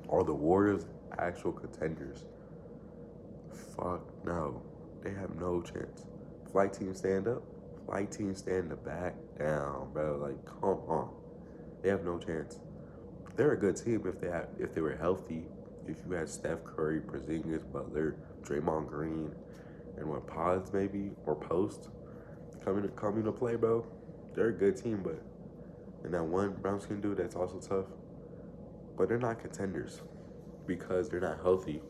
Are the Warriors actual contenders? Fuck no. They have no chance. Flight team stand up. Flight team stand the back down, bro. Like, come on. They have no chance. They're a good team if they were healthy. If you had Steph Curry, Porzingis, Butler, Draymond Green, and what pods maybe or post coming to play, bro. They're a good team, but and that one brown skin dude that's also tough. But they're not contenders because they're not healthy.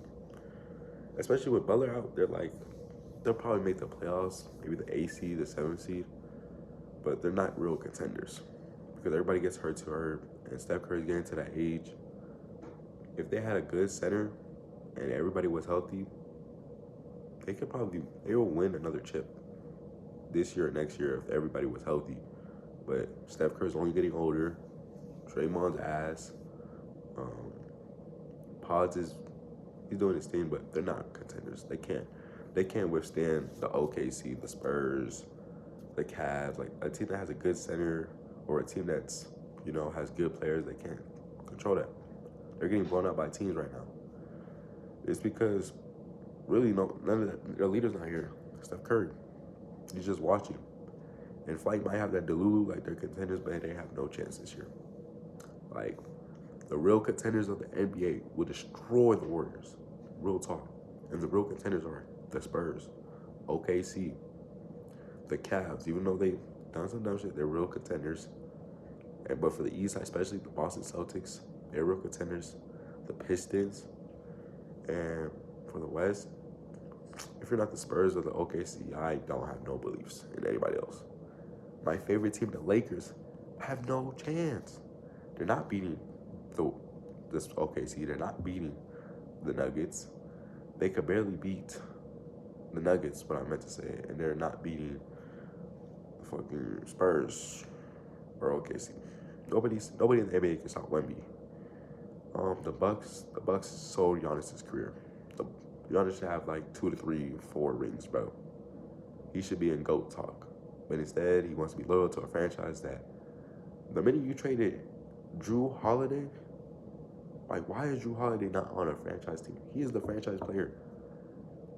Especially with Butler out, they'll probably make the playoffs, maybe the 8th seed, the 7th seed, but they're not real contenders because everybody gets hurt to hurt, and Steph Curry's getting to that age. If they had a good center and everybody was healthy, they will win another chip this year or next year if everybody was healthy. But Steph Curry's only getting older. Draymond's ass. Um, Pods is he's doing his thing, but they're not contenders. They can't withstand the OKC, the Spurs, the Cavs. Like a team that has a good center or a team that's has good players. They can't control that. They're getting blown out by teams right now. It's because really none of their leaders not here. Steph Curry, he's just watching. And Flight might have that Delulu like they're contenders, but they have no chance this year. Like the real contenders of the NBA will destroy the Warriors. Real talk. And the real contenders are the Spurs, OKC, the Cavs. Even though they've done some dumb shit, they're real contenders. But for the East, especially the Boston Celtics, they're real contenders. The Pistons, and for the West, if you're not the Spurs or the OKC, I don't have no beliefs in anybody else. My favorite team, the Lakers, have no chance. They're not beating this OKC. They're not beating the Nuggets. They could barely beat the Nuggets, what I meant to say, and they're not beating the fucking Spurs or OKC. Nobody in the NBA can stop Wemby. The Bucks sold Giannis's career. Giannis should have like 2 to 3, 4 rings, bro. He should be in GOAT talk. But instead, he wants to be loyal to a franchise that the minute you traded Drew Holiday, like why is Drew Holiday not on a franchise team? He is the franchise player.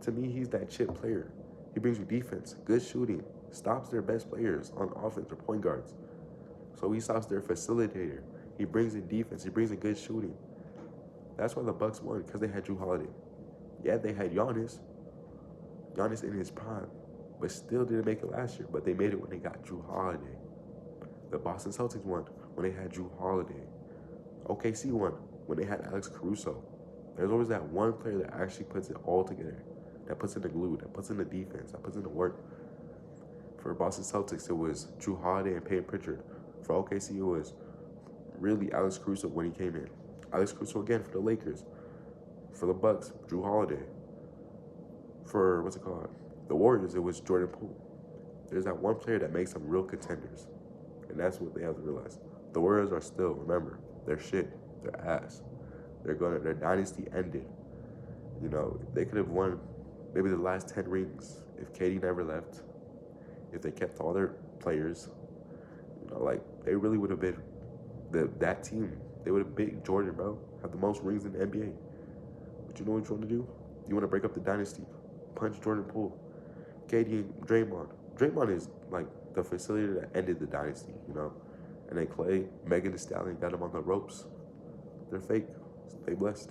To me, he's that chip player. He brings you defense, good shooting, stops their best players on offense or point guards. So he stops their facilitator. He brings in defense. He brings in good shooting. That's why the Bucks won, because they had Drew Holiday. Yeah, they had Giannis in his prime, but still didn't make it last year. But they made it when they got Drew Holiday. The Boston Celtics won when they had Drew Holiday. OKC won when they had Alex Caruso. There's always that one player that actually puts it all together, that puts in the glue, that puts in the defense, that puts in the work. For Boston Celtics, it was Drew Holiday and Peyton Pritchard. For OKC, it was really Alex Caruso when he came in. Alex Caruso again for the Lakers. For the Bucks, Drew Holiday. For the Warriors, it was Jordan Poole. There's that one player that makes them real contenders, and that's what they have to realize. The Warriors are still, remember, they're shit, they're ass. Their dynasty ended. They could have won maybe the last 10 rings if KD never left, if they kept all their players. They really would have been that team. They would have beat Jordan, bro. Have the most rings in the NBA. But you know what you want to do? You want to break up the dynasty. Punch Jordan Poole. KD and Draymond. Draymond is like the facilitator that ended the dynasty, And then Clay, Megan Thee Stallion got him on the ropes. They're fake. Stay blessed.